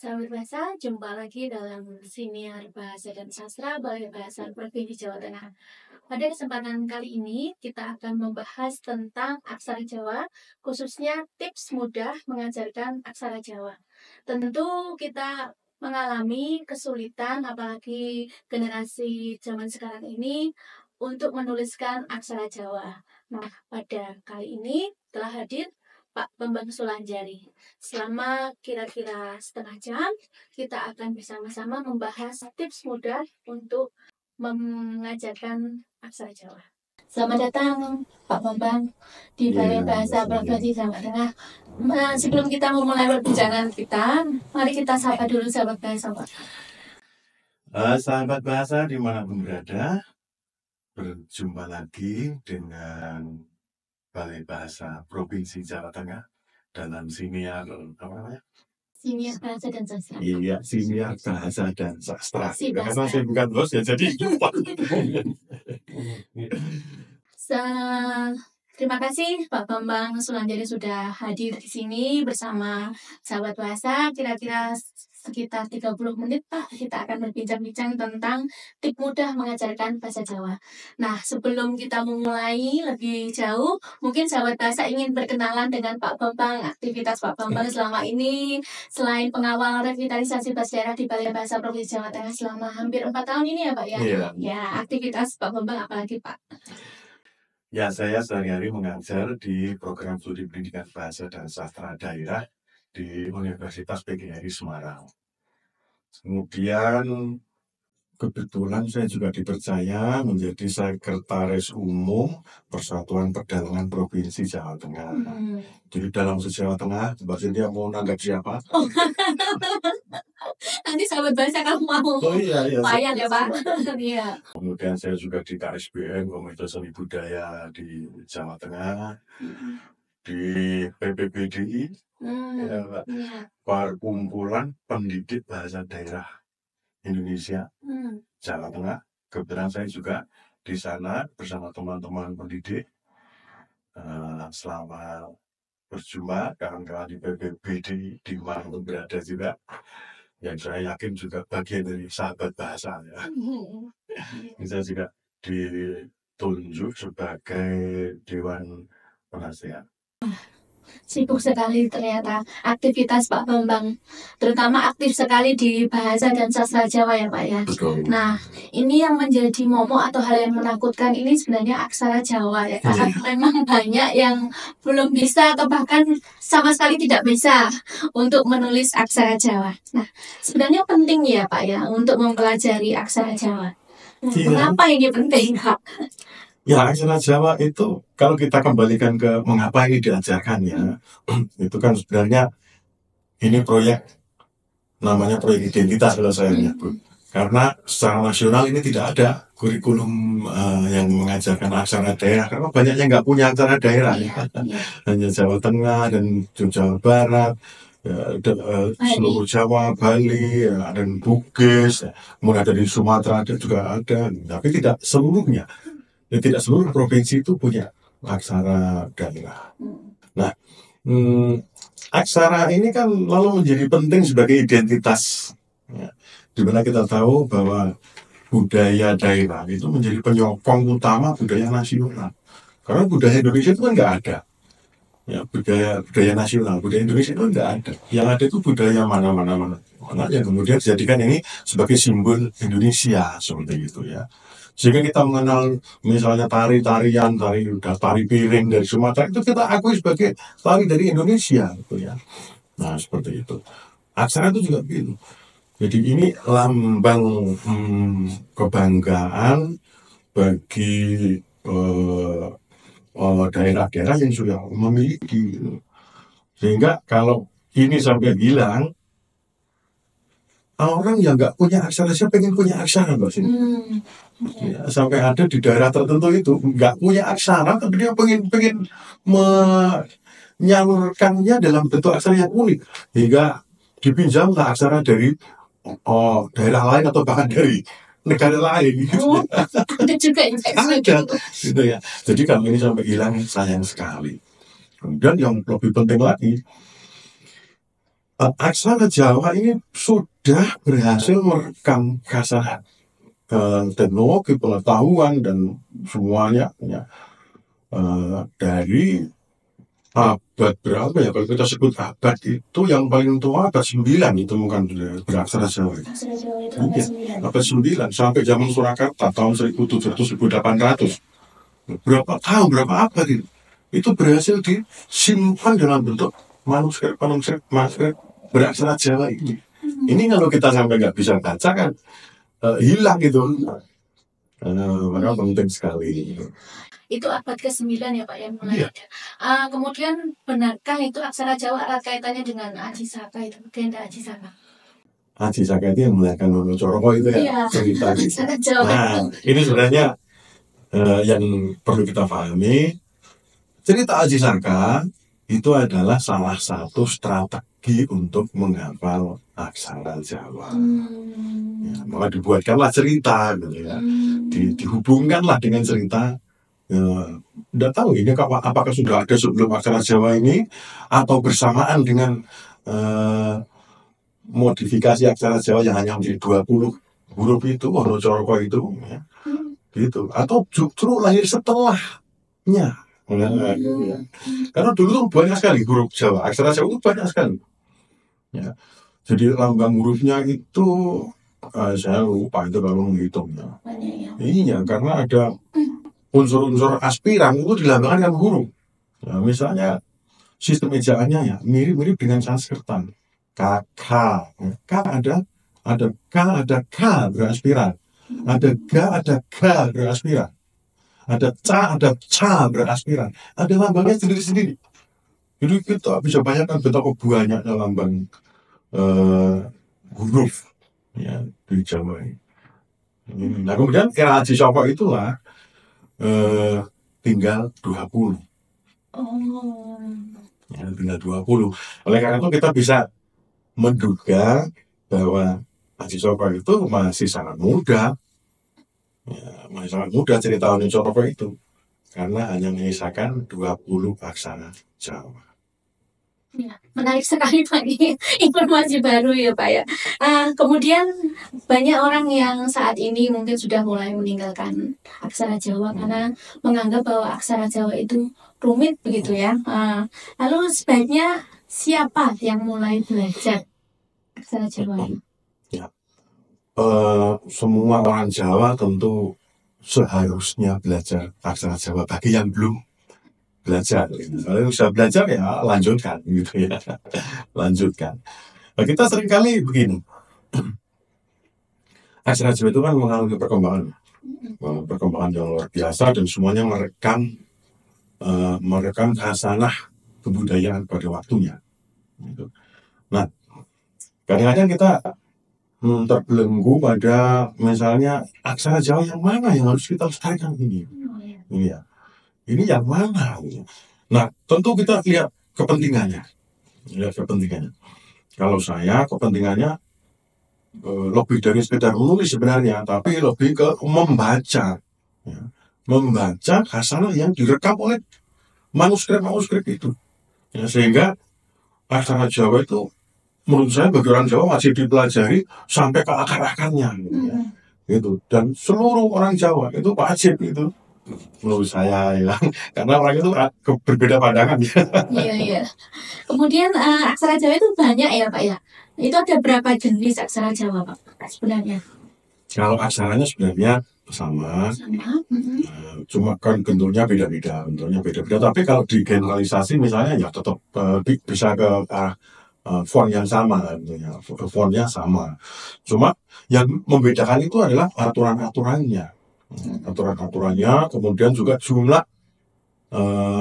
Sahabat Bahasa, jumpa lagi dalam siniar Bahasa dan Sastra Balai Bahasa Provinsi Jawa Tengah. Pada kesempatan kali ini, kita akan membahas tentang aksara Jawa, khususnya tips mudah mengajarkan aksara Jawa. Tentu kita mengalami kesulitan, apalagi generasi zaman sekarang ini, untuk menuliskan aksara Jawa. Nah, pada kali ini telah hadir Pak Bambang Sulanjari. Selama kira-kira setengah jam, kita akan bersama-sama membahas tips mudah untuk mengajarkan aksara Jawa. Selamat datang Pak Bambang di Balai Bahasa Provinsi Jawa Tengah. Sebelum kita memulai perbincangan kita, mari kita sapa dulu sahabat bahasa, Pak. Sahabat bahasa dimanapun berada, berjumpa lagi dengan Balai Bahasa Provinsi Jawa Tengah dalam siniar apa namanya? Siniar Bahasa dan Sastra. Iya, siniar Bahasa dan Sastra. Si Karena Bahasa. saya bukan bos ya, jadi lupa. Terima kasih Pak Bambang Sulanjari sudah hadir di sini bersama sahabat bahasa. Kira-kira sekitar 30 menit Pak, kita akan berbincang-bincang tentang tips mudah mengajarkan bahasa Jawa. Nah, sebelum kita memulai lebih jauh, mungkin sahabat bahasa ingin berkenalan dengan Pak Bambang. Aktivitas Pak Bambang selama ini, selain pengawal revitalisasi bahasa daerah di Balai Bahasa Provinsi Jawa Tengah selama hampir 4 tahun ini ya Pak ya? Iya. Ya, aktivitas Pak Bambang apalagi Pak? Ya, saya sehari-hari mengajar di program studi pendidikan bahasa dan sastra daerah di Universitas PGRI Semarang. Kemudian kebetulan saya juga dipercaya menjadi Sekretaris Umum Persatuan Perdagangan Provinsi Jawa Tengah. Jadi dalam Jawa Tengah, Mbak Cynthia mau nanggap siapa? Nanti sahabat bahasa kamu mau iya. payah ya Pak. Iya. Kemudian saya juga di KSBM, Komite Seni Budaya di Jawa Tengah, di PPBDI, ya, Pak. Iya. Perkumpulan Pendidik Bahasa Daerah Indonesia Jawa Tengah. Kebetulan saya juga di sana bersama teman-teman pendidik selama berjumpa kawan-kawan di PPBDI di mana berada juga, yang saya yakin juga bagian dari sahabat bahasa ya. Saya juga ditunjuk sebagai Dewan Penasehat. Sibuk sekali ternyata aktivitas Pak Bambang, terutama aktif sekali di bahasa dan sastra Jawa ya Pak ya. Betul. Nah, ini yang menjadi momok atau hal yang menakutkan ini sebenarnya aksara Jawa ya, karena memang banyak yang belum bisa atau bahkan sama sekali tidak bisa untuk menulis aksara Jawa. Nah, sebenarnya penting ya Pak ya untuk mempelajari aksara Jawa. Nah, Kenapa ini penting Pak? Ya, aksara Jawa itu kalau kita kembalikan ke mengapa ini diajarkan ya, itu kan sebenarnya ini proyek, namanya proyek identitas kalau saya menyebut. Karena secara nasional ini tidak ada kurikulum yang mengajarkan aksara daerah, karena banyaknya nggak punya aksara daerah ya. Hanya Jawa Tengah dan Jawa Barat, seluruh Jawa, Bali, dan Bugis, kemudian ada di Sumatera ada juga ada, tapi tidak seluruhnya. Dan tidak seluruh provinsi itu punya aksara daerah. Nah, aksara ini kan lalu menjadi penting sebagai identitas, ya, di mana kita tahu bahwa budaya daerah itu menjadi penyokong utama budaya nasional. Karena budaya Indonesia itu kan nggak ada, ya, budaya nasional, budaya Indonesia itu nggak ada. Yang ada itu budaya mana yang kemudian dijadikan ini sebagai simbol Indonesia seperti itu ya. Sehingga kita mengenal misalnya tari piring dari Sumatera itu kita akui sebagai tari dari Indonesia gitu ya. Nah, seperti itu. Aksara itu juga begitu. Jadi ini lambang kebanggaan bagi daerah-daerah yang sudah memiliki. Sehingga kalau ini sampai hilang, orang yang nggak punya aksara, saya pengen punya aksara Mbak Sini. Ya, sampai ada di daerah tertentu itu nggak punya aksara, tapi dia pengen menyalurkannya dalam bentuk aksara yang unik, hingga dipinjamlah aksara dari daerah lain atau bahkan dari negara lain. Ada juga ada, gitu ya. Jadi kalau ini sampai hilang sayang sekali. Kemudian yang lebih penting lagi, Aksara Jawa ini sudah berhasil merekam khasanah teknologi, pengetahuan, dan semuanya ya, dari abad berapa ya, kalau kita sebut abad itu yang paling tua abad 9 ditemukan beraksara Jawa. Aksara Jawa itu Iya, abad 9 sampai zaman Surakarta tahun 1700-1800. Berapa tahun, berapa abad itu berhasil disimpan dalam bentuk manuskrip beraksara Jawa ini. Ini kalau kita sampai nggak bisa baca kan hilang gitu. Maka penting sekali. Itu abad ke-9 ya Pak yang mulai Iya. ada. Kemudian benarkah itu aksara Jawa erat kaitannya dengan Aji Saka itu, Genda Aji Saka? Aji Saka itu yang melahirkan Wonocoroko itu ya, Iya, cerita. aksara Jawa. Nah, ini sebenarnya yang perlu kita pahami. Cerita Aji Saka itu adalah salah satu strategi untuk menghafal aksara Jawa. Ya, maka dibuatkanlah cerita gitu ya. Dihubungkanlah dengan cerita. Tidak tahu ini apakah sudah ada sebelum aksara Jawa ini atau bersamaan dengan modifikasi aksara Jawa yang hanya menjadi 20 huruf itu, Wonocoroko itu ya. Gitu. Atau justru lahir setelahnya. Ya. Karena dulu tuh banyak sekali huruf Jawa, aksara Jawa itu banyak sekali. Ya. Jadi lambang hurufnya itu saya lupa itu kalau menghitungnya. Iya, karena ada unsur-unsur aspiran itu dilambangkan dengan huruf. Ya, misalnya sistem ejaannya ya mirip-mirip dengan Sanskertan. K ada K, ada K beraspiran. Ada G, ada G beraspiran. Ada ca beraspiran. Ada lambangnya sendiri-sendiri. Jadi kita bisa bayangkan betapa banyaknya lambang huruf ya di Jawa ini. Nah kemudian era Aji Saka itulah tinggal 20. Ya, tinggal 20. Oleh karena itu kita bisa menduga bahwa Aji Saka itu masih sangat muda. Ya, masih sangat muda cerita Wonocoroko itu. Karena hanya menyisakan 20 aksara Jawa. Ya, menarik sekali Pak, ini informasi baru ya Pak ya. Kemudian banyak orang yang saat ini mungkin sudah mulai meninggalkan aksara Jawa karena menganggap bahwa aksara Jawa itu rumit begitu ya. Lalu sebaiknya siapa yang mulai belajar aksara Jawa? Ya. Semua orang Jawa tentu seharusnya belajar aksara Jawa. Bagi yang belum belajar, kalau sudah belajar ya lanjutkan gitu ya, lanjutkan. Nah, kita seringkali begini, aksara Jawa itu kan mengalami perkembangan yang luar biasa dan semuanya merekam khasanah kebudayaan pada waktunya. Gitu. Nah, kadang-kadang kita terbelenggu pada misalnya aksara Jawa yang mana yang harus kita lestarikan ini. Iya. Ini yang mana? Nah, tentu kita lihat kepentingannya. Kalau saya, kepentingannya lebih dari sekedar menulis sebenarnya, tapi lebih ke membaca. Ya. Membaca khasanah yang direkam oleh manuskrip itu. Ya, sehingga aksara Jawa itu, menurut saya bagi orang Jawa masih dipelajari sampai ke akar-akarnya. Gitu, ya. Gitu. Dan seluruh orang Jawa itu wajib itu. Menurut saya ya, karena orang itu berbeda pandangan ya. Iya. Kemudian aksara Jawa itu banyak ya Pak ya. Itu ada berapa jenis aksara Jawa Pak sebenarnya? Kalau aksaranya sebenarnya sama. Cuma kan bentuknya beda-beda. Tapi kalau digeneralisasi misalnya ya tetap bisa ke font yang sama, fontnya sama. Cuma yang membedakan itu adalah aturan-aturannya. Kemudian juga jumlah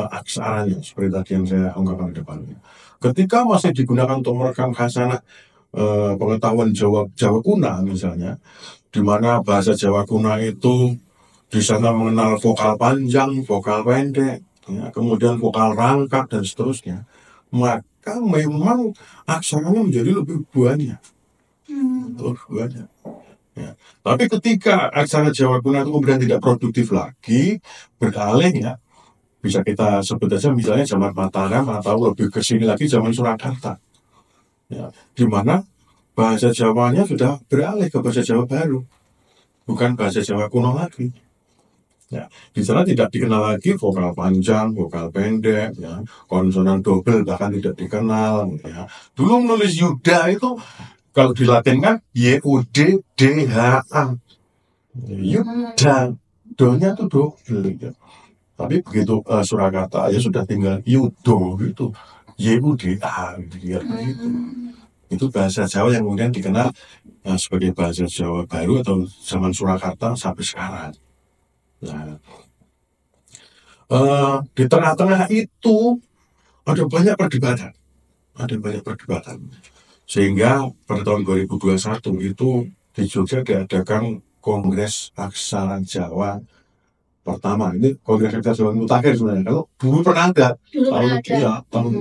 aksaranya seperti tadi yang saya ungkapkan di depannya. Ketika masih digunakan untuk merekam khasanah pengetahuan Jawa kuna misalnya, di mana bahasa Jawa kuna itu di sana mengenal vokal panjang, vokal pendek, ya, kemudian vokal rangkap dan seterusnya, maka memang aksaranya menjadi lebih banyak. Ya. Tapi ketika aksara Jawa kuna itu kemudian tidak produktif lagi, beralih ya, bisa kita sebut aja misalnya zaman Mataram atau lebih ke sini lagi zaman Surakarta. Ya, di mana bahasa Jawanya sudah beralih ke bahasa Jawa baru, bukan bahasa Jawa kuno lagi. Ya, di sana tidak dikenal lagi vokal panjang, vokal pendek, ya, konsonan double bahkan tidak dikenal. Ya. Dulu menulis Yuda itu kalau dilatinkan Yuddah, Yuda, do-nya itu double. Ya. Tapi begitu Surakarta ya sudah tinggal Yudo gitu, Yuda gitu, ya, gitu. Itu bahasa Jawa yang kemudian dikenal sebagai bahasa Jawa baru atau zaman Surakarta sampai sekarang. Nah, di tengah-tengah itu ada banyak perdebatan, sehingga pada tahun 2021 itu di Jogja diadakan Kongres Aksara Jawa pertama. Ini Kongres Aksara Jawa mutakhir sebenarnya. Kalau dulu pernah ada Dulu tahun pernah ada. iya tahun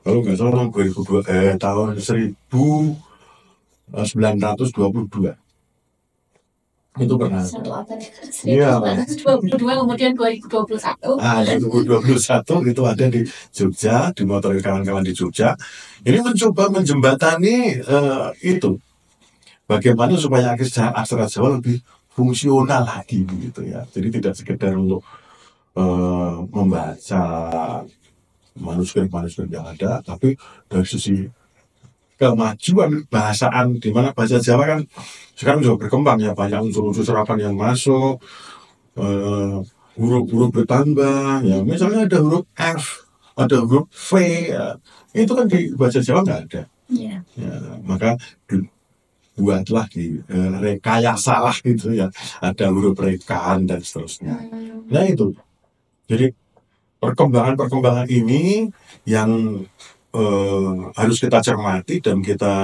kalau nggak salah tahun 2002 tahun 1922 itu pernah ada. Satu apa nih? Iya. 1922 kemudian 2021. 2021 itu ada di Jogja, dimotori kawan-kawan di Jogja. Ini mencoba menjembatani itu bagaimana supaya aksara Jawa lebih fungsional lagi gitu ya. Jadi tidak sekedar untuk membaca manuskrip yang ada, tapi dari sisi kemajuan bahasaan, di mana bahasa Jawa kan sekarang juga berkembang ya, banyak unsur-unsur serapan yang masuk, huruf-huruf bertambah ya, misalnya ada huruf F, ada huruf V ya. Itu kan di bahasa Jawa nggak ada. Iya. Ya, maka buatlah di rekayasa lah gitu ya, ada huruf rekaan dan seterusnya. Nah itu, jadi perkembangan ini yang harus kita cermati dan kita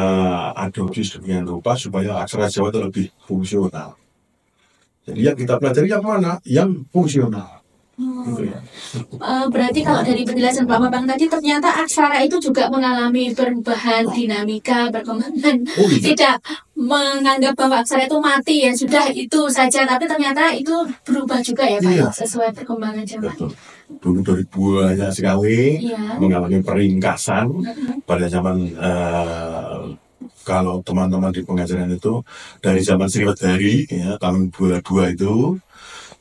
adopsi sedemikian rupa supaya aksara Jawa itu lebih fungsional. Jadi yang kita pelajari yang mana? Yang fungsional. Gitu ya. Berarti kalau dari penjelasan Pak Bambang tadi ternyata aksara itu juga mengalami perubahan, dinamika, perkembangan. Iya. Tidak menganggap bahwa aksara itu mati ya sudah itu saja, tapi ternyata itu berubah juga ya Pak, Iya. sesuai perkembangan zaman. Betul. Dulu dari banyak sekali mengalami peringkasan pada zaman kalau teman-teman di pengajaran itu dari zaman Sriwedari ya, tahun 22 itu,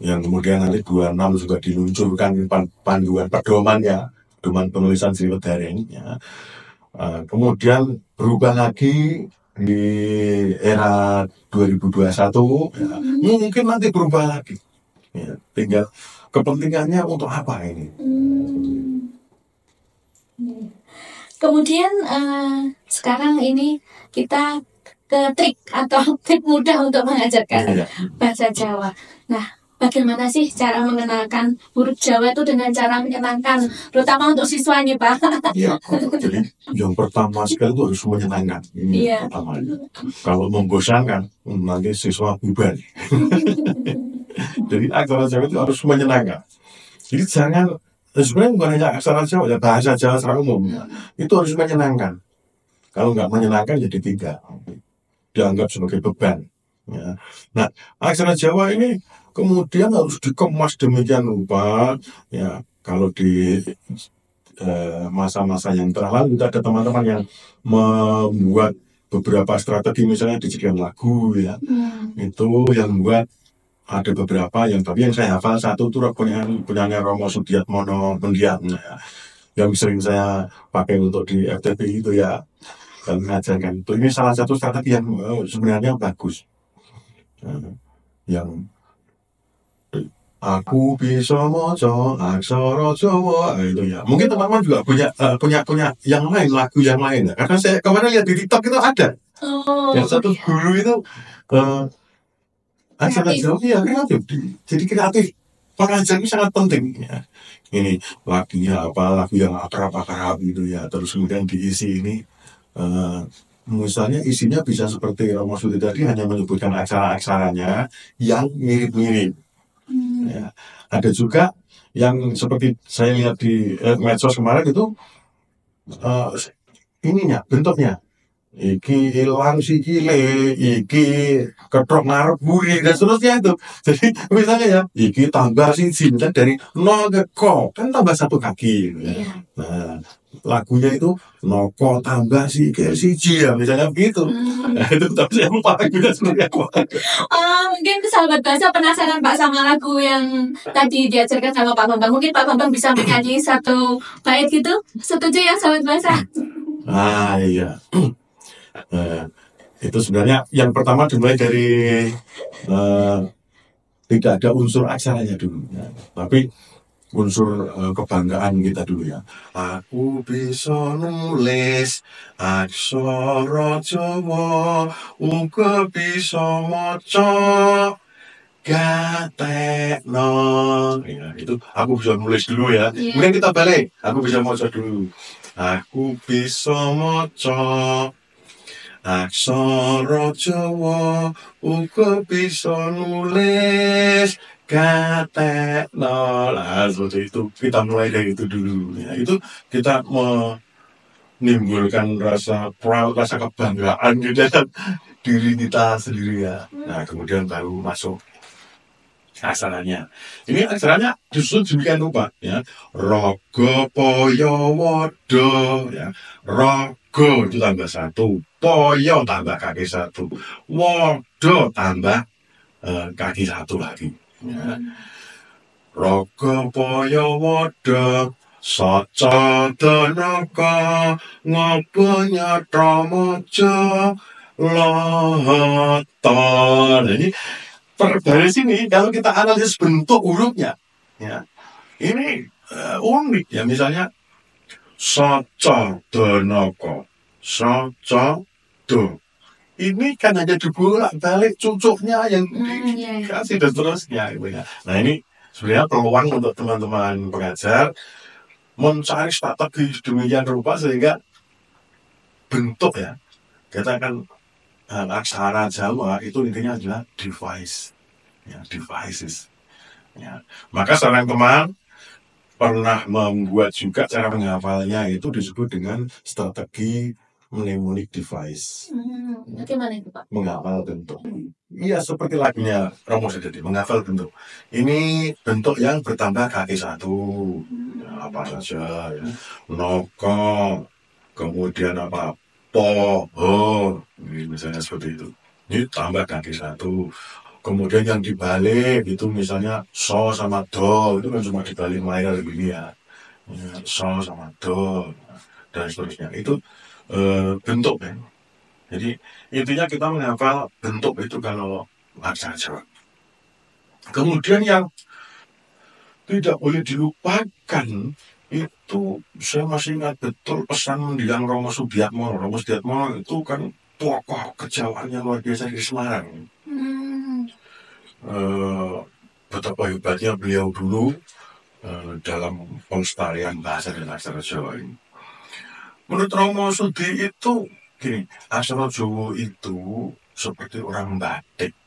yang kemudian nanti 26 juga diluncurkan panduan pedomannya, pedoman penulisan Sriwedari ya. Kemudian berubah lagi di era 2021 ya. Mungkin nanti berubah lagi ya, tinggal kepentingannya untuk apa ini. Kemudian sekarang ini kita ke trik atau trik mudah untuk mengajarkan bahasa Jawa. Nah, bagaimana sih cara mengenalkan huruf Jawa itu dengan cara menyenangkan, terutama untuk siswanya, Pak? Iya, jadi yang pertama sekali itu harus menyenangkan. Ini pertama. Kalau membosankan, nanti siswa bubar. Jadi aksara Jawa itu harus menyenangkan. Jadi jangan, sebenarnya bukan hanya aksara Jawa, ya bahasa Jawa secara umum ya, itu harus menyenangkan. Kalau nggak menyenangkan jadi tidak, dianggap sebagai beban. Ya. Nah, aksara Jawa ini kemudian harus dikemas demikian rupa. Ya, kalau di masa-masa yang telah lalu, ada teman-teman yang membuat beberapa strategi, misalnya dijadikan lagu ya, itu yang membuat ada beberapa yang, tapi yang saya hafal satu itu penyanyi Romo Sudiatmono Mendiang ya, yang sering saya pakai untuk di FTP itu ya, dan mengajarkan itu. Ini salah satu strategi yang sebenarnya bagus, yang aku bisa moco aksara Jawa itu ya. Mungkin teman-teman juga punya yang lain, lagu yang lain ya. Karena saya kemarin lihat di TikTok itu ada. Yang satu guru itu aksara Jawa ya kreatif. Jadi kreatif. Pengajar ini sangat penting ya. Ini lagunya apa, lagu yang akrab-akrab gitu ya. Terus kemudian diisi ini misalnya isinya bisa seperti Romo Sudi tadi, hanya menyebutkan aksara-aksaranya yang mirip-mirip. Ya. Ada juga yang seperti saya lihat di medsos kemarin itu ininya, bentuknya iki ilang sikile, iki ketok ngarep buri dan seterusnya itu. Jadi misalnya ya, iki tambah siji, misalnya dari nol ke ko, kan tambah satu kaki gitu ya. Iya. Nah, lagunya itu noko tambah sikil siji ya, misalnya begitu. Nah, itu tapi saya lupa lagunya seperti apa. Oh, mungkin sahabat bahasa penasaran Pak sama lagu yang tadi diajarkan sama Pak Bambang. Mungkin Pak Bambang bisa menyanyi satu bait gitu. Setuju ya sahabat bahasa? Ah iya. Eh, itu sebenarnya yang pertama dimulai dari eh, tidak ada unsur aksaranya dulu ya. Tapi unsur kebanggaan kita dulu ya. Aku bisa nulis aksara Jawa, uga bisa maca gatekno. Ya, itu aku bisa nulis dulu ya. Iya. Kemudian kita balik, aku bisa maca dulu. Aku bisa maca aksara Jawa, uga bisa nulis gatekno. Nah, seperti itu. Kita mulai dari itu dulu. Ya, itu kita menimbulkan rasa proud, rasa kebanggaan di dalam diri kita sendiri ya. Nah, kemudian baru masuk aksaranya. Ini aksaranya disusun demikian rupa ya. Raga Paya Wada ya. Raga itu tambah satu, Paya tambah kaki satu, Wada tambah kaki satu lagi. Ya. Raga Paya Wada Saca Danaka Ngabanya Tramaja Lata. Nah, ini dari sini kalau kita analisis bentuk hurufnya ya ini unik ya. Misalnya saca danaka, saca do, ini kan hanya dibolak balik cucuknya yang dikasih dan seterusnya gitu ya. Nah, ini sebenarnya peluang untuk teman-teman pengajar mencari strategi demikian rupa sehingga bentuk ya, kita akan aksara Jawa itu intinya adalah device ya, devices ya. Maka seorang teman pernah membuat juga cara menghafalnya itu disebut dengan strategi mnemonic device. Bagaimana itu Pak? Menghafal bentuk. Iya, seperti lagunya Romo Sededi, menghafal bentuk. Ini bentuk yang bertambah kaki satu. Ya, apa saja ya. Noko, kemudian apa? Po, ho, misalnya seperti itu. Ini tambah kaki satu. Kemudian yang dibalik itu misalnya so sama do, itu kan cuma dibalik minor begini ya. So sama do dan seterusnya. Itu bentuk kan. Jadi intinya kita menghafal bentuk itu kalau aksara Jawa. Kemudian yang tidak boleh dilupakan itu saya masih ingat betul pesan mendiang Romo Sudiatmono. Romo Sudiatmono itu kan tokoh kejawaannya luar biasa di Semarang. Betapa hebatnya beliau dulu dalam pelestarian bahasa dan aksara Jawa ini. Menurut Romo Sudi itu gini, aksara Jawa itu seperti orang batik.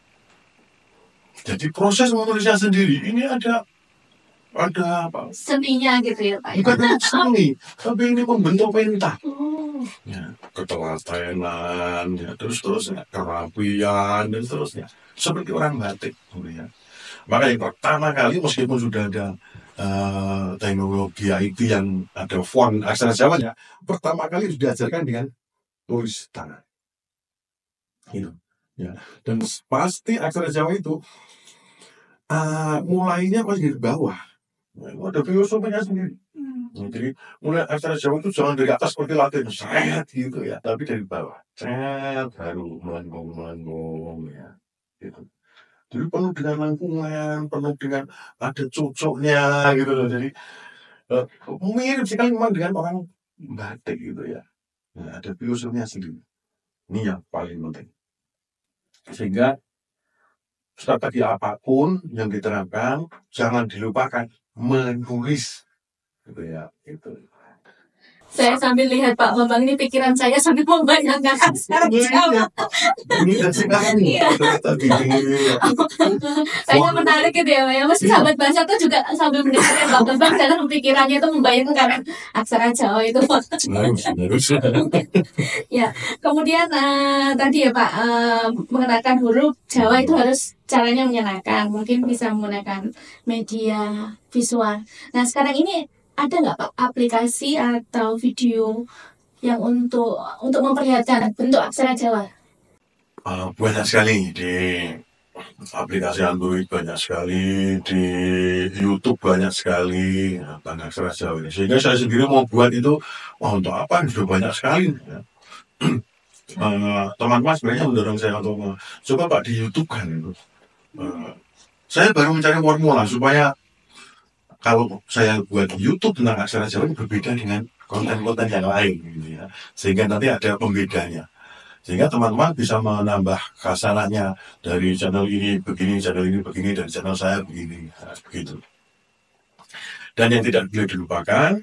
Jadi proses menulisnya sendiri ini ada apa? Seninya gitu ya Pak. Bukan seni, tapi ini membentuk pentas. Ya, ketelatenan, ya, terusnya kerapian dan seterusnya. Seperti orang batik, ya. Maka yang pertama kali meskipun sudah ada teknologi IT yang ada font aksara Jawanya, pertama kali sudah diajarkan dengan tulis tangan. Gitu. Ya. Dan pasti aksara Jawa itu mulainya pasti dari bawah. Ada filosofinya sendiri. Jadi mulai aksara Jawa itu jangan dari atas seperti Latin, seret gitu ya, tapi dari bawah, seret baru melengkung ya, gitu. Jadi penuh dengan lengkungan, penuh dengan ada cocoknya gitu loh. Jadi mirip sekali memang dengan orang batik gitu ya. Nah, ada filosofinya sendiri. Ini yang paling penting. Sehingga strategi apapun yang diterapkan jangan dilupakan menulis gitu ya, itu. Saya sambil lihat Pak Bambang ini pikiran saya sambil membayangkan aksara Jawa. Ini sekali. Iya. Tadi Kayaknya menarik gitu ya, Pak ya. Mesti sahabat bahasa tuh juga sambil mendengarkan Pak Bambang dalam pikirannya itu membayangkan aksara Jawa itu. harus. Ya, kemudian tadi ya Pak, mengenalkan huruf Jawa itu harus caranya menyenangkan. Mungkin bisa menggunakan media visual. Nah, sekarang ini ada nggak Pak aplikasi atau video yang untuk memperlihatkan bentuk aksara Jawa? Banyak sekali di aplikasi Android, banyak sekali di YouTube, banyak sekali tentang aksara Jawa ini. Sehingga saya sendiri mau buat itu, untuk apa? Sudah banyak sekali. Teman-teman sebenarnya mendorong saya untuk coba Pak di YouTube kan itu. Saya baru mencari formula supaya kalau saya buat YouTube tentang aksara Jawa ini berbeda dengan konten-konten yang lain, gitu ya. Sehingga nanti ada pembedanya. Sehingga teman-teman bisa menambah kasarannya dari channel ini begini, channel ini begini, dan channel saya begini, begitu. Dan yang tidak boleh dilupakan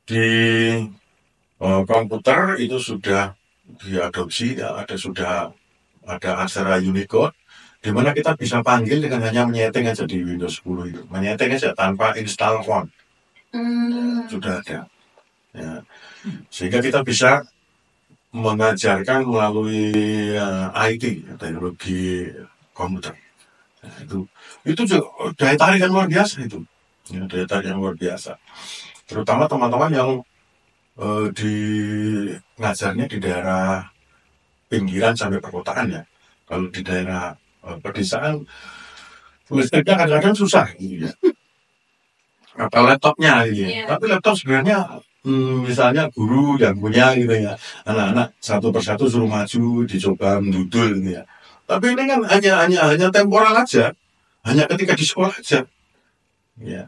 di komputer itu sudah diadopsi, ya, ada aksara Unicode, di mana kita bisa panggil dengan hanya menyeting aja di Windows 10 itu, menyeting aja tanpa install font, sudah ada. Ya. Sehingga kita bisa mengajarkan melalui IT, teknologi komputer. Nah, itu juga daya tarik yang luar biasa itu. Ya, daya tarik yang luar biasa. Terutama teman-teman yang di ngajarnya di daerah pinggiran sampai perkotaan ya. Kalau di daerah pedesaan listriknya kadang-kadang susah gitu ya. Atau laptopnya gitu ya. Tapi laptop sebenarnya misalnya guru yang punya gitu ya, anak-anak satu persatu suruh maju, dicoba mendudul gitu ya. Tapi ini kan hanya temporal aja, hanya ketika di sekolah aja. Ya.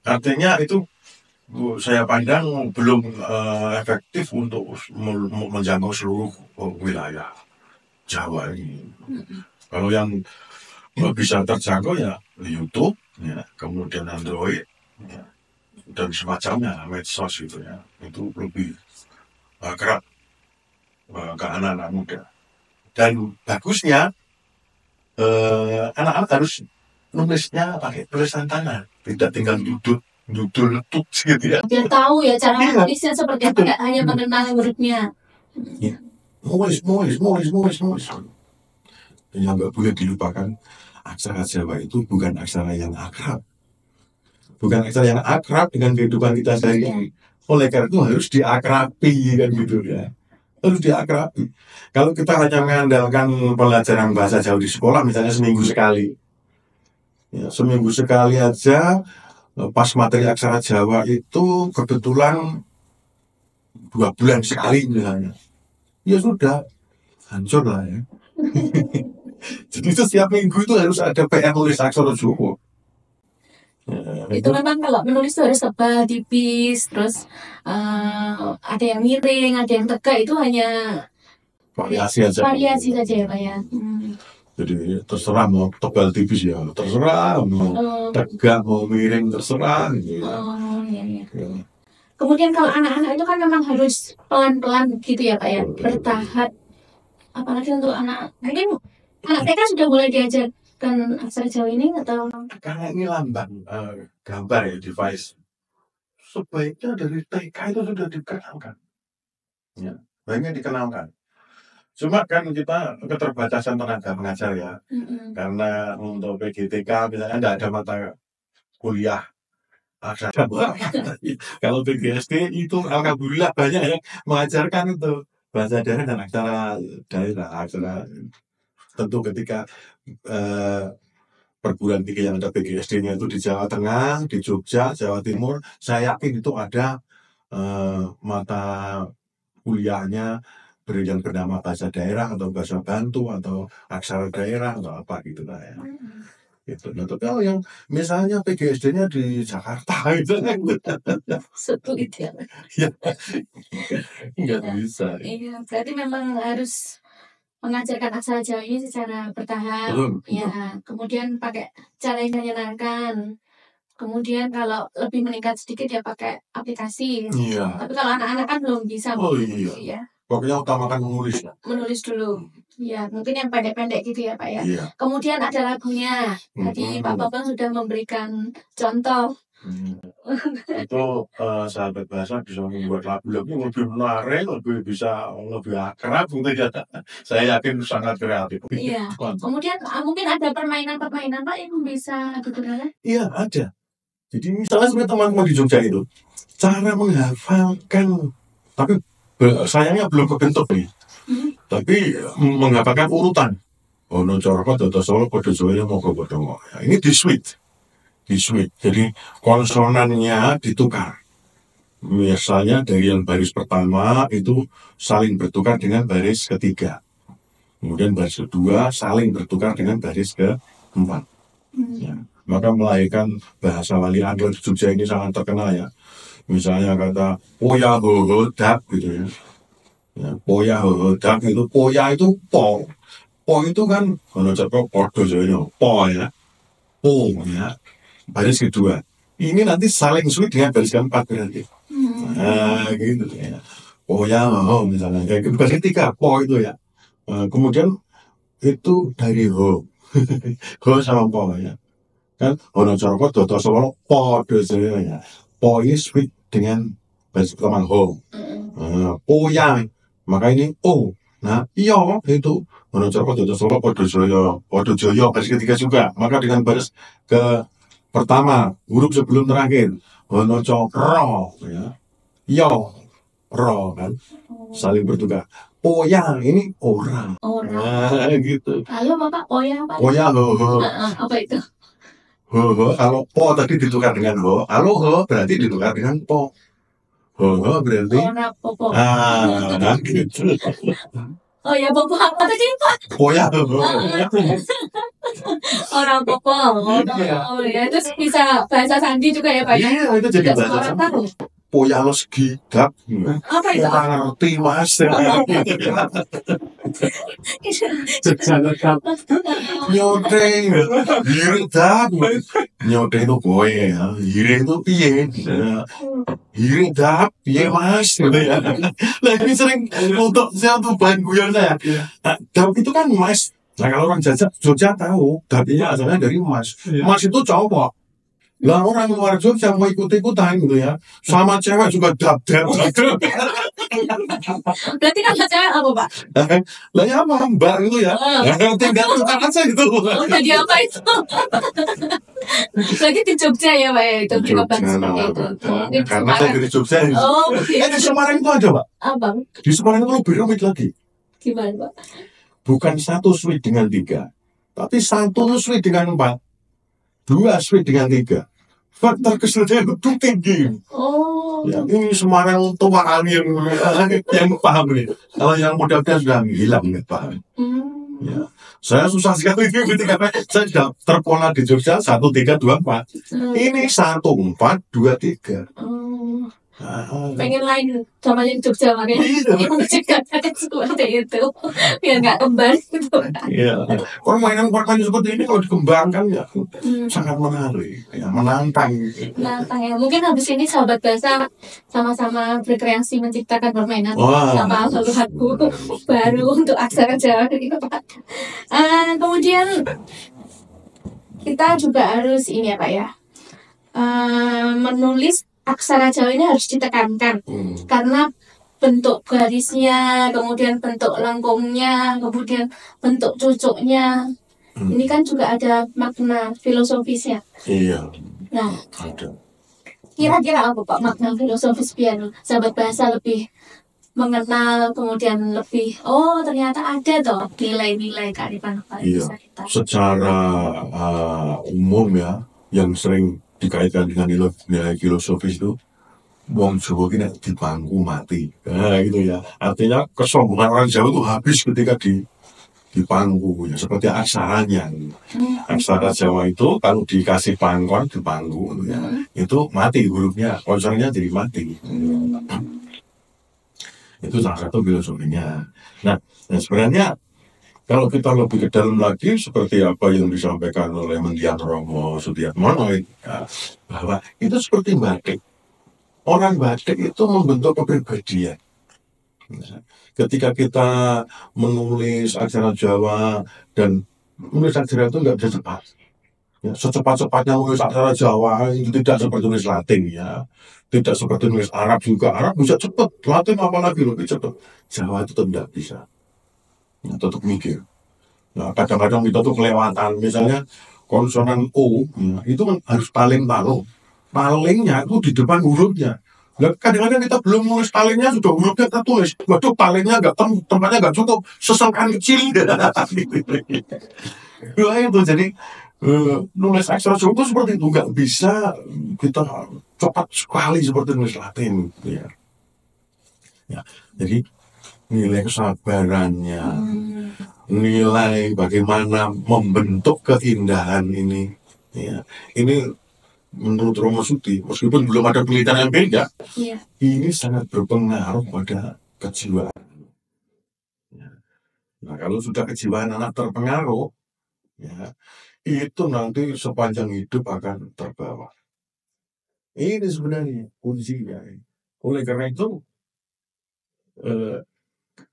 Artinya itu saya pandang belum efektif untuk menjangkau seluruh wilayah Jawa ini. Kalau yang bisa terjangkau ya YouTube, ya, kemudian Android, ya, dan semacamnya, medsos gitu ya, itu lebih kerap ke anak-anak muda. Dan bagusnya anak-anak harus nulisnya pakai tulisan tangan, tidak tinggal dudul letut gitu ya. Biar tahu ya cara menulisnya seperti apa, nggak hanya mengenal hurufnya. Ya. Nulis. Yang nggak boleh dilupakan, aksara Jawa itu bukan aksara yang akrab. Bukan aksara yang akrab dengan kehidupan kita sehari-hari. Oleh karena itu harus diakrabi kan gitu ya. Harus diakrabi. Kalau kita hanya mengandalkan pelajaran bahasa Jawa di sekolah misalnya seminggu sekali. Ya, seminggu sekali aja pas materi aksara Jawa itu kebetulan 2 bulan sekali misalnya. Ya sudah, hancur lah ya. Jadi itu setiap minggu itu harus ada PR nulis aksara Jawa. Itu memang kalau menulis itu harus tebal, tipis, terus ada yang miring, ada yang tegak, itu hanya variasi aja. variasi saja ya Pak ya. Jadi terserah mau tebal tipis ya, terserah mau tegak mau miring terserah. Gitu. Ya. Kemudian kalau anak-anak itu kan memang harus pelan-pelan gitu ya Pak ya, bertahap. Apalagi untuk anak, mungkin anak TK sudah mulai diajarkan aksara Jawa ini atau? Karena ini lamban gambar ya, device. Sebaiknya dari TK itu sudah dikenalkan. Ya, baiknya dikenalkan. Cuma kan kita keterbatasan tenaga pengajar ya. Karena untuk PGTK misalnya tidak ada mata kuliah aksara Jawa. Kalau PGSD itu alhamdulillah banyak yang mengajarkan itu bahasa daerah dan aksara daerah. Aksara tentu ketika perguruan tinggi yang ada PGSD-nya itu di Jawa Tengah, di Jogja, Jawa Timur, saya yakin itu ada mata kuliahnya yang bernama bahasa daerah atau bahasa Bantu atau aksara daerah atau apa gitu lah ya. Gitu. Nah, tapi kalau yang misalnya PGSD-nya di Jakarta itu Sulit ya. nggak bisa. Iya, berarti memang harus mengajarkan aksara Jawa ini secara bertahap. Belum. Ya, kemudian pakai cara yang menyenangkan. Kemudian kalau lebih meningkat sedikit ya pakai aplikasi. Iya. Tapi kalau anak-anak kan belum bisa. Oh iya. Ya. Pokoknya utamakan menulis. Menulis dulu. Ya, mungkin yang pendek-pendek gitu ya Pak ya. Iya. Kemudian ada lagunya. Tadi Pak Bambang sudah memberikan contoh. Itu sahabat bahasa bisa membuat lagu-lagu yang lebih menarik, lebih akrab gitu ya. Saya yakin sangat kreatif. Iya. Kemudian mungkin ada permainan-permainan Pak yang bisa digunakan? Iya, ada. Jadi misalnya sebenarnya teman-teman di Jogja itu cara menghafalkan, tapi sayangnya belum kebentuk nih. Tapi menghafalkan urutan. Ono coroko dodo solo podo joyo moko bodongo. Ini di suite. Jadi konsonannya ditukar. Misalnya dari yang baris pertama itu saling bertukar dengan baris ketiga. Kemudian baris kedua saling bertukar dengan baris keempat. Ya. Maka melahirkan bahasa wali Anglo di Jogja ini sangat terkenal ya. Misalnya kata poya ho dak gitu ya. Poya ho dak itu, poya itu po. Po itu kan ono cerko podo joyo po ya. Po ya. Baris kedua. Ini nanti saling sulit dengan baris keempat berarti. Nah, gitu ya. Poya ho misalnya kayak baris ketiga po itu ya. Kemudian itu dari ho. Ho sama po ya. Kan ono coroko dodo solo podo joyo ya. Po ini sulit dengan baris pertama ho. Poya maka ini o. Nah iyo itu ono coroko dodo solo podo joyo baris ketiga juga. Maka dengan baris ke pertama huruf sebelum terakhir ono coro ya. Iyo ro kan saling bertukar. Poya ini orang. Nah gitu. Lalu Bapak poya apa? Poya ho. Apa itu? Ho, kalau po tadi ditukar dengan ho, kalau ho berarti ditukar dengan po. Ho berarti popo. Gitu. Oh ya, popo apa tadi Pak? Poya ho. Orang popo. Oh ya, itu bisa bahasa sandi juga ya Pak ya? Iya, itu jadi Tidak bahasa semua orang tahu. Poya lo segidap. Apa itu? Kurang ngerti mas. Nyoteng, hiring dap. Nyoteng itu gue ya, hiring itu piye. Hiring dap, piye mas. Gitu ya. Nah ini sering untuk bahan guyon saya. Nah, dap itu kan mas. Nah kalau orang Jogja tahu, dap itu asalnya dari mas. Mas itu cowok. Lah orang luar Jogja mau ikut-ikutan gitu ya. Sama cewek juga dap. Berarti kan cewek apa Pak? Lah ya apa mbak gitu ya. Tinggal tukar aja gitu. Oh jadi apa itu? Lagi di Jogja ya Pak ya itu jawaban seperti itu. Karena saya dari Jogja. Oh di Semarang itu ada Pak. Abang. Di Semarang itu lebih rumit lagi. Gimana Pak? Bukan satu suite dengan 3, tapi satu suite dengan 4, 2 suite dengan 3. Faktor kesulitan itu tinggi. Oh. Ya, ini Semarang tua yang paham nih. Kalau yang muda-muda sudah hilang nih paham. Ya. Saya susah sekali ketika saya sudah terpola di Jogja 1, 3, 2, 4. Ini 1, 4, 2, 3. Pengen lain sama yang Jogja makanya menciptakan seperti itu biar nggak kembar gitu. Iya. Permainan seperti ini kalau dikembangkan ya sangat menarik, ya, menantang. Menantang ya. Mungkin habis ini sahabat bahasa sama-sama berkreasi menciptakan permainan sama lagu baru untuk aksara Jawa gitu Pak. Kemudian kita juga harus ini ya Pak ya, menulis aksara Jawa ini harus ditekankan karena bentuk garisnya, kemudian bentuk lengkungnya, kemudian bentuk cucuknya, ini kan juga ada makna filosofisnya. Iya. Nah, ada. Kira-kira apa Pak makna filosofis biar sahabat bahasa lebih mengenal, kemudian lebih ternyata ada toh nilai-nilai kearifan lokal Iya. kita. Secara umum ya, yang sering dikaitkan dengan nilai filosofis itu wong Jawa ini di pangku mati. Nah gitu ya. Artinya kesombongan orang Jawa itu habis ketika di pangku ya, seperti aksaranya. Aksara Jawa itu kalau dikasih pangkon di pangku ya, itu mati hurufnya, konsonannya jadi mati. Itu salah satu filosofinya. Nah sebenarnya Kalau kita lebih ke dalam lagi, seperti apa yang disampaikan oleh Mendiang Romo Sudiatmono, ya, bahwa itu seperti batik. Orang batik itu membentuk kepribadian. Nah, ketika kita menulis aksara Jawa, dan menulis aksara itu nggak bisa cepat. Ya, secepat-cepatnya menulis aksara Jawa itu tidak seperti nulis Latin, ya. Tidak seperti nulis Arab juga. Arab bisa cepat, Latin apalagi lebih cepat. Jawa itu tidak bisa. Ya, tetap mikir. Nah, kadang-kadang kita tuh kelewatan. Misalnya konsonan O, ya, itu kan harus paling-paling. Palingnya itu di depan hurufnya. Nah, kadang-kadang kita belum nulis palingnya, sudah hurufnya kita tulis. Waduh, palingnya nggak tempatnya nggak cukup. Sesengkan kecil. Nah, itu jadi nulis aksara Jawa itu seperti itu. Nggak bisa kita cepat sekali seperti nulis Latin. Ya. Ya. Jadi nilai kesabarannya, nilai bagaimana membentuk keindahan ini, ya, ini menurut Romo Sudi, meskipun belum ada penelitian yang beda, Iya. ini sangat berpengaruh pada kejiwaan. Ya. Nah, kalau sudah kejiwaan anak terpengaruh, ya, itu nanti sepanjang hidup akan terbawa. Ini sebenarnya kuncinya. Oleh karena itu, eh,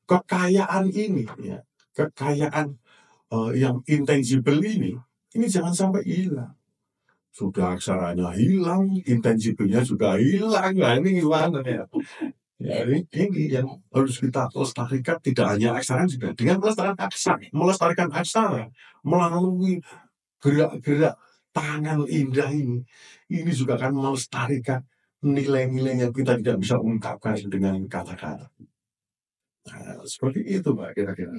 kekayaan ini, ya, kekayaan yang intangible ini jangan sampai hilang. Sudah aksaranya hilang, intensibelnya sudah hilang. Nah, ini gimana ya? Ya, ini yang harus kita lestarikan, tidak hanya aksara juga. Dengan melestarikan aksara melalui gerak-gerak tangan indah ini juga akan melestarikan nilai-nilai yang kita tidak bisa ungkapkan dengan kata-kata. Nah, seperti itu, Mbak, kira-kira.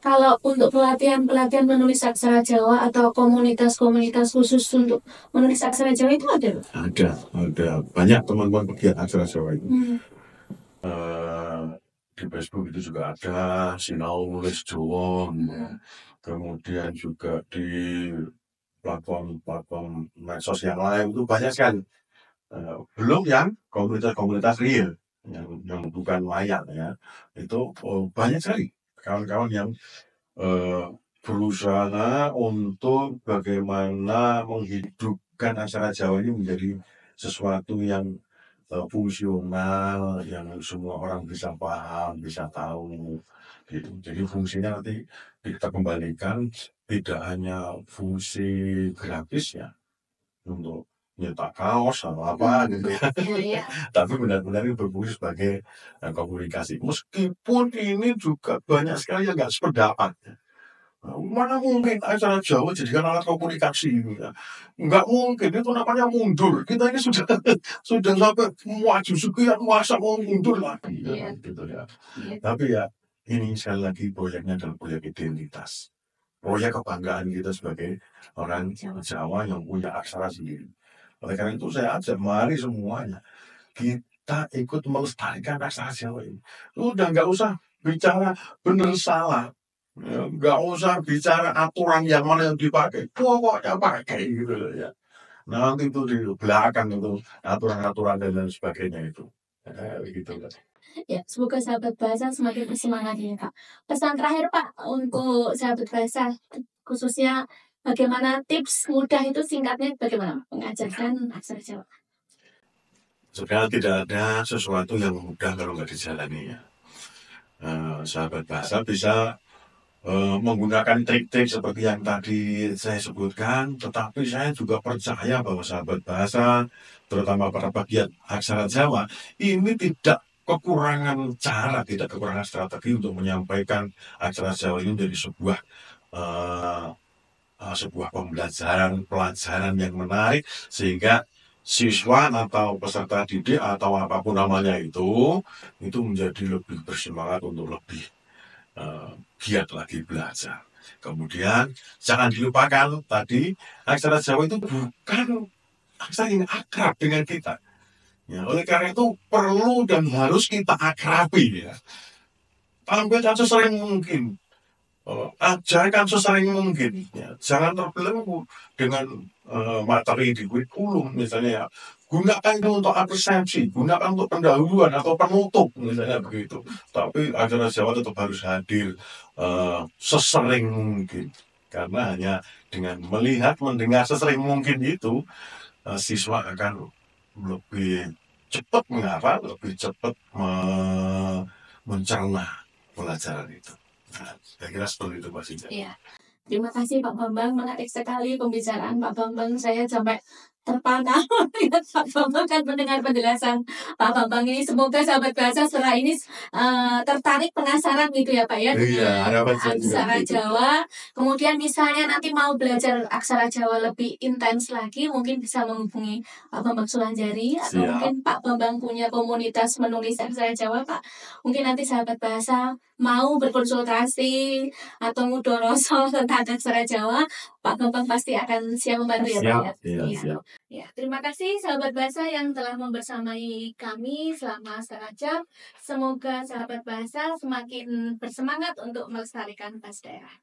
Kalau untuk pelatihan menulis aksara Jawa atau komunitas-komunitas khusus untuk menulis aksara Jawa itu ada? Ada banyak teman-teman pegiat aksara Jawa itu. Di Facebook itu juga ada Sinau Nulis Jawa, kemudian juga di platform medsos yang lain itu banyak sekali. Belum yang komunitas-komunitas real yang bukan layar, ya, itu banyak sekali kawan-kawan yang berusaha untuk bagaimana menghidupkan aksara Jawa ini menjadi sesuatu yang fungsional, yang semua orang bisa paham, bisa tahu, gitu. Jadi fungsinya nanti kita kembalikan tidak hanya fungsi grafis, ya, untuk nyetak kaos atau apa gitu, ya. Tapi benar-benar ini berfungsi sebagai komunikasi. Meskipun ini juga banyak sekali yang nggak sependapat. Mana mungkin aksara Jawa jadikan alat komunikasi, ya. Nggak mungkin, itu namanya mundur. Kita ini sudah sampai maju sekian, masa mau mundur lagi, ya, gitu, ya. Tapi ya, ini sekali lagi proyeknya adalah proyek identitas, proyek kebanggaan kita sebagai orang Jawa yang punya aksara sendiri. Oleh karena itu saya ajak, mari semuanya kita ikut melestarikan aksara Jawa ini. Udah nggak usah bicara benar salah, ya, nggak usah bicara aturan yang mana yang dipakai, pokoknya pakai gitu, ya. Nanti itu di belakang itu aturan-aturan dan lain sebagainya itu, begitu. Ya, semoga sahabat bahasa semakin bersemangat ya, Kak. Pesan terakhir, Pak, untuk sahabat bahasa, khususnya bagaimana tips mudah itu singkatnya bagaimana mengajarkan aksara Jawa? Sebenarnya tidak ada sesuatu yang mudah kalau nggak dijalani, ya. Sahabat bahasa bisa menggunakan trik-trik seperti yang tadi saya sebutkan, tetapi saya juga percaya bahwa sahabat bahasa, terutama para pegiat aksara Jawa, ini tidak kekurangan cara, tidak kekurangan strategi untuk menyampaikan aksara Jawa ini menjadi sebuah pelajaran yang menarik, sehingga siswa atau peserta didik atau apapun namanya itu menjadi lebih bersemangat untuk lebih giat lagi belajar. Kemudian jangan dilupakan tadi, aksara Jawa itu bukan aksara yang akrab dengan kita, ya. Oleh karena itu perlu dan harus kita akrabi, ya. Tampilkan sesering mungkin ajarkan sesering mungkin, ya. Jangan terbelenggu dengan materi di kurikulum misalnya ya. Gunakan itu untuk apresiasi, gunakan untuk pendahuluan atau penutup misalnya begitu. Tapi acara Jawa tetap harus hadir sesering mungkin. Karena hanya dengan melihat, mendengar sesering mungkin itu, siswa akan lebih cepat menghafal, lebih cepat mencerna pelajaran itu. Nah, saya kira seperti itu Pak Sinja. Iya. Terima kasih Pak Bambang, menarik sekali pembicaraan Pak Bambang. Saya sampai terpana melihat Pak Bambang kan mendengar penjelasan Pak Bambang ini. Semoga sahabat bahasa setelah ini tertarik, penasaran gitu ya Pak ya Iya, dengan harapan saya juga aksara begitu. Jawa. Kemudian misalnya nanti mau belajar aksara Jawa lebih intens lagi, mungkin bisa menghubungi Pak Bambang Sulanjari atau Siap. mungkin Pak Bambang punya komunitas menulis aksara Jawa Pak. Mungkin nanti sahabat bahasa mau berkonsultasi atau mudoroso tentang aksara Jawa, Pak Bambang pasti akan siap membantu ya Pak Siap, ya. iya, Iya. siap. Ya, terima kasih sahabat bahasa yang telah membersamai kami selama setengah jam. Semoga sahabat bahasa semakin bersemangat untuk melestarikan bahasa daerah.